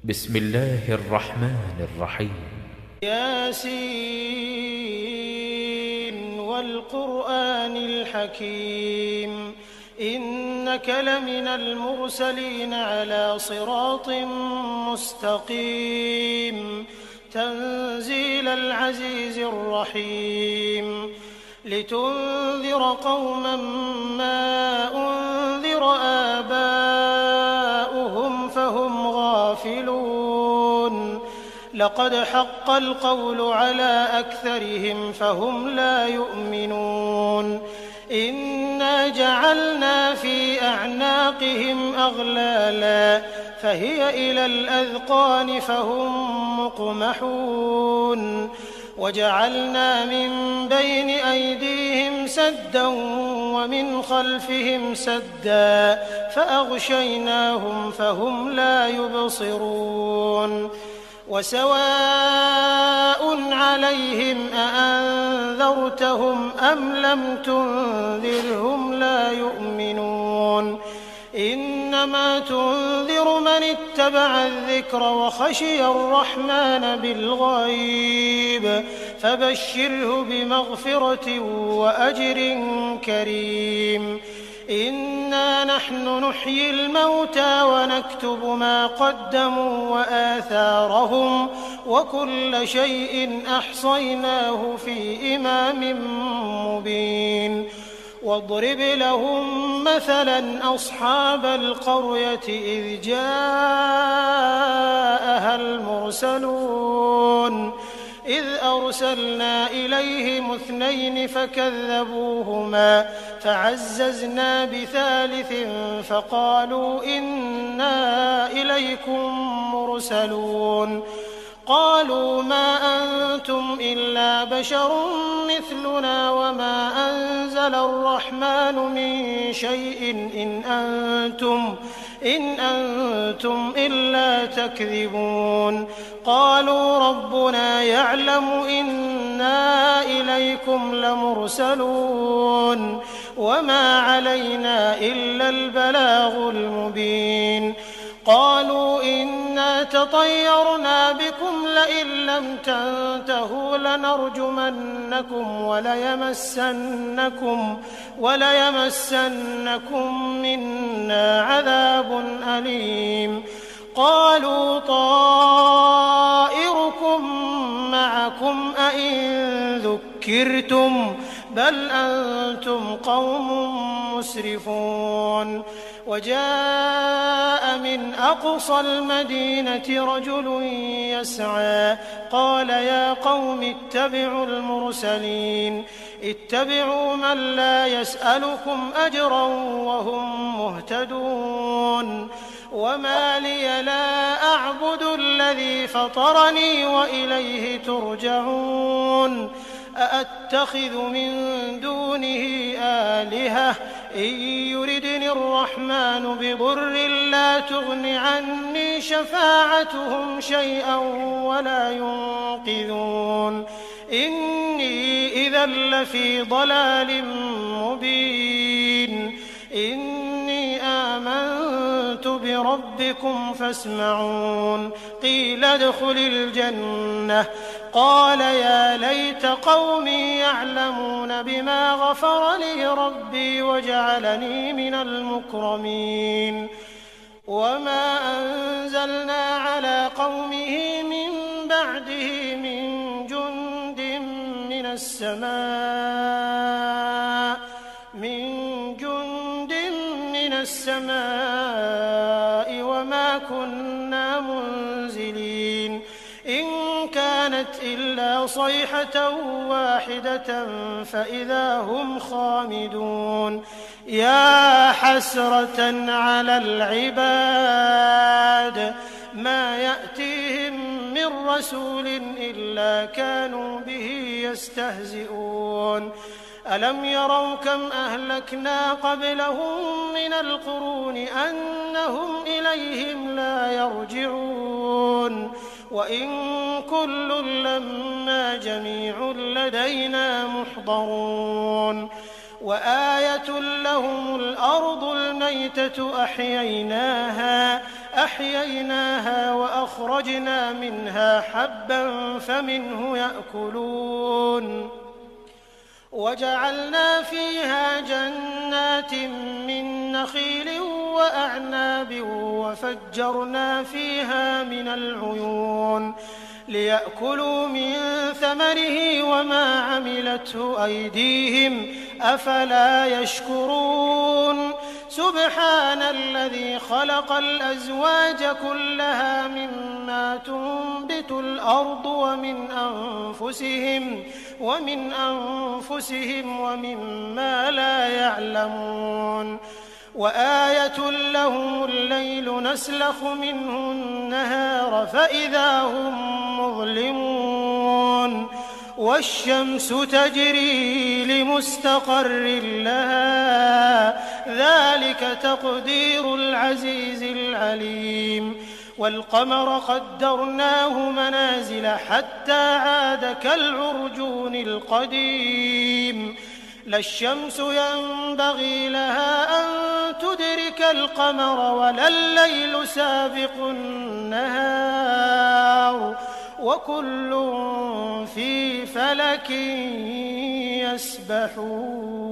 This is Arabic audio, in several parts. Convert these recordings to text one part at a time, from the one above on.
بسم الله الرحمن الرحيم. ياسين والقرآن الحكيم إنك لمن المرسلين على صراط مستقيم تنزيل العزيز الرحيم لتنذر قوما ما أنذر آباؤهم فهم غافلون لقد حق القول على أكثرهم فهم لا يؤمنون إنا جعلنا في أعناقهم أغلالا فهي إلى الأذقان فهم مقمحون وجعلنا من بين أيديهم سدا ومن خلفهم سدا فأغشيناهم فهم لا يبصرون وسواء عليهم أأنذرتهم أم لم تنذرهم لا يؤمنون إنما تنذر من اتبع الذكر وخشي الرحمن بالغيب فبشره بمغفرة وأجر كريم إنا نحن نحيي الموتى ونكتب ما قدموا وآثارهم وكل شيء أحصيناه في إمام مبين واضرب لهم مثلا أصحاب القرية إذ جاءها المرسلون إذ أرسلنا إليهم 2 فكذبوهما فعززنا بثالث فقالوا إنا إليكم مرسلون قالوا ما أنتم إلا بشر مثلنا وما أنزل الرحمن من شيء إن أنتم إلا تكذبون قالوا ربنا يعلم إنا إليكم لمرسلون وما علينا إلا البلاغ المبين قالوا إنا تطيرنا بكم لئن لم تنتهوا لنرجمنكم وليمسنكم منا عذاب أليم قالوا طائركم معكم أئن ذكرتم بل أنتم قوم مسرفون وجاء من أقصى المدينة رجل يسعى قال يا قوم اتبعوا المرسلين اتبعوا من لا يسألكم أجرا وهم مهتدون وما لي لا أعبد الذي فطرني وإليه ترجعون أأتخذ من دونه آلهة إن يردني الرحمن بضر لا تغن عني شفاعتهم شيئا ولا ينقذون إني إذا لفي ضلال مبين إني آمنت بربكم فاسمعون قيل ادخل الجنة قال يا ليت قومي يعلمون بما غفر لي ربي وجعلني من المكرمين وما أنزلنا على قومه من بعده من جند من السماء وما كنا منزلين إن كانت إلا صيحة واحدة فإذا هم خامدون يا حسرة على العباد ما يأتيهم من رسول إلا كانوا به يستهزئون ألم يروا كم أهلكنا قبلهم من القرون أنهم إليهم لا يرجعون وإن كل لما جميع لدينا محضرون وآية لهم الأرض الميتة أحييناها فأخرجنا منها حبا فمنه يأكلون وجعلنا فيها جنات من نخيل وأعناب وفجرنا فيها من العيون ليأكلوا من ثمره وما عملته أيديهم أفلا يشكرون سبحان الذي خلق الأزواج كلها مما تنبت الأرض ومن أنفسهم ومما لا يعلمون وآية لهم الليل نسلخ منه النهار فإذا هم مظلمون والشمس تجري لمستقر لها ذلك تقدير العزيز العليم والقمر قدرناه منازل حتى عاد كالعرجون القديم لا الشمس ينبغي لها أن تدرك القمر ولا الليل سابق النهار وكل في فلك يسبحون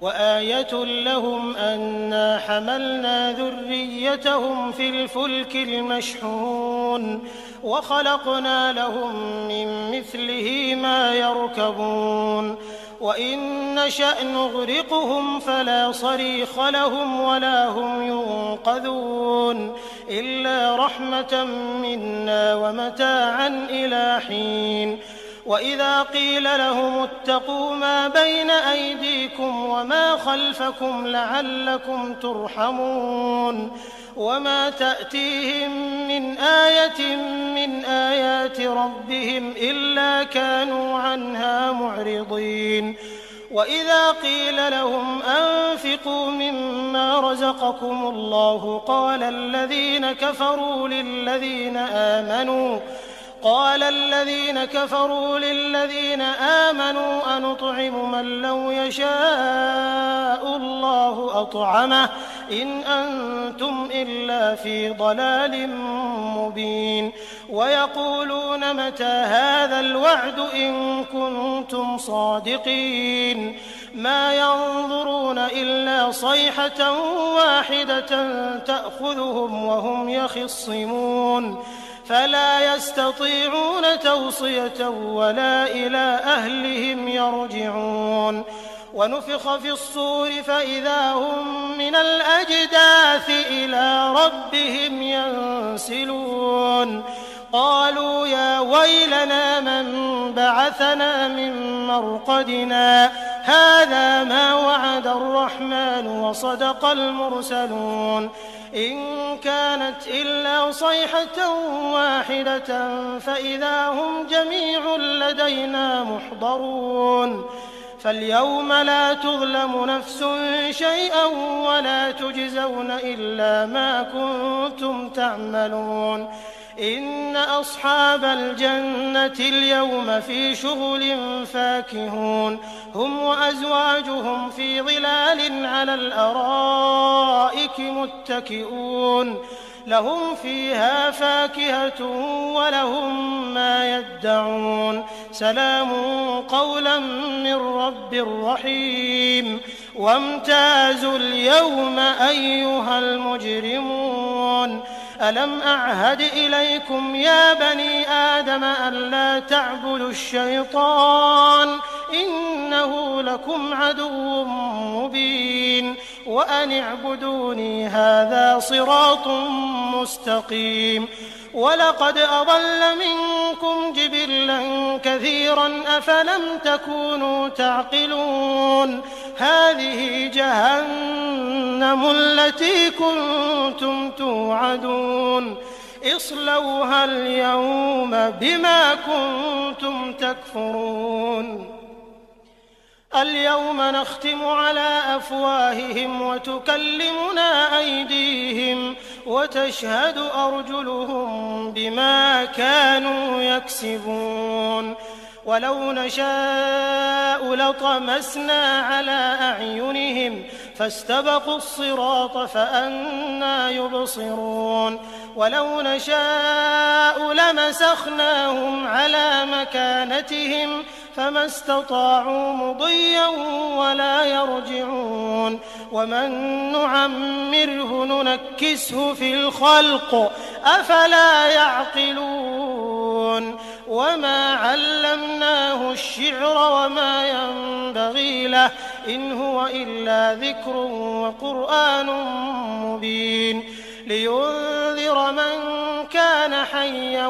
وآية لهم أنا حملنا ذريتهم في الفلك المشحون وخلقنا لهم من مثله ما يركبون وإن نشأ نغرقهم فلا صريخ لهم ولا هم ينقذون إلا رحمة منا ومتاعا إلى حين وإذا قيل لهم اتقوا ما بين أيديكم وما خلفكم لعلكم ترحمون وما تأتيهم من آية من آيات ربهم إلا كانوا عنها معرضين وإذا قيل لهم أنفقوا مما رزقكم الله قال الذين كفروا للذين آمنوا أنطعم من لو يشاء الله أطعمه إن أنتم إلا في ضلال مبين ويقولون متى هذا الوعد إن كنتم صادقين ما ينظرون إلا صيحة واحدة تأخذهم وهم يخصمون فلا يستطيعون توصية ولا إلى أهلهم يرجعون ونفخ في الصور فإذا هم من الأجداث إلى ربهم ينسلون قالوا يا ويلنا من بعثنا من مرقدنا هذا ما وعد الرحمن وصدق المرسلون إن كانت إلا صيحة واحدة فإذا هم جميع لدينا محضرون فاليوم لا تظلم نفس شيئا ولا تجزون إلا ما كنتم تعملون إن أصحاب الجنة اليوم في شغل فاكهون هم وأزواجهم في ظلال على الأرائك متكئون لهم فيها فاكهة ولهم ما يدعون سلام قولا من رب رحيم وامتازوا اليوم أيها المجرمون ألم أعهد إليكم يا بني آدم ألا تعبدوا الشيطان إنه لكم عدو مبين وأن اعبدوني هذا صراط مستقيم ولقد أضل منكم جبلا كثيرا أفلم تكونوا تعقلون هذه جهنم التي كنتم توعدون اصلوها اليوم بما كنتم تكفرون اليوم نختم على أفواههم وتكلمنا أيديهم وتشهد أرجلهم بما كانوا يكسبون ولو نشاء لطمسنا على أعينهم فاستبقوا الصراط فأنى يبصرون ولو نشاء لمسخناهم على مكانتهم فما استطاعوا مضيا ولا يرجعون ومن نعمره ننكسه في الخلق أفلا يعقلون وما علمناه الشعر وما ينبغي له إن هو إلا ذكر وقرآن مبين لينذر من كان حيا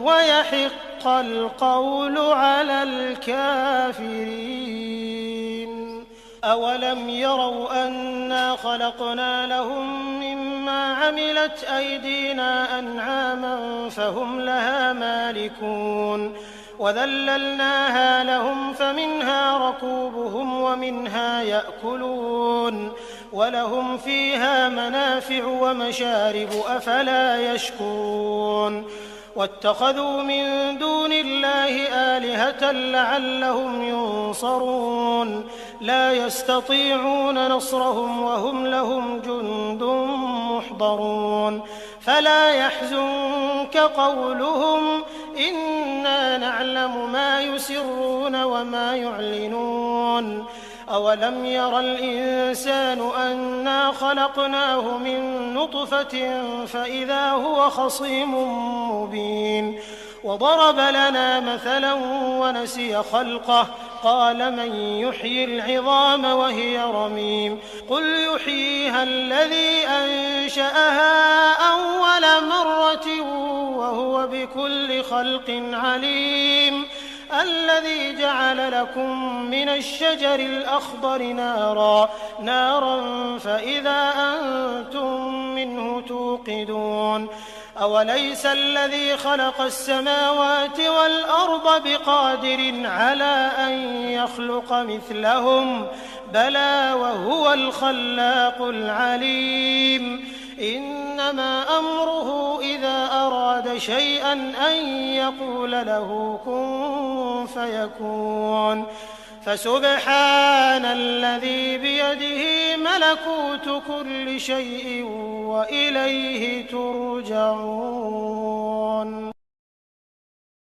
ويحق القول على الكافرين أولم يروا أنا خلقنا لهم مما عملت أيدينا أنعاما فهم لها مالكون وذللناها لهم فمنها ركوبهم ومنها يأكلون ولهم فيها منافع ومشارب أفلا يشكرون واتخذوا من دون الله آلهة لعلهم ينصرون لا يستطيعون نصرهم وهم لهم جند محضرون فلا يحزنك قولهم إنا نعلم ما يسرون وما يعلنون أولم ير الإنسان أنا خلقناه من نطفة فإذا هو خصيم مبين وضرب لنا مثلا ونسي خلقه قال من يحيي العظام وهي رميم قل يحييها الذي أنشأها أول مرة وهو بكل خلق عليم الذي جعل لكم من الشجر الأخضر نارا فإذا أنتم منه توقدون أوليس الذي خلق السماوات والأرض بقادر على أن يخلق مثلهم بلى وهو الخلاق العليم إنما أمره إذا أراد شيئا أن يقول له كن فيكون فسبحان الذي بيده ملكوت كل شيء وإليه ترجعون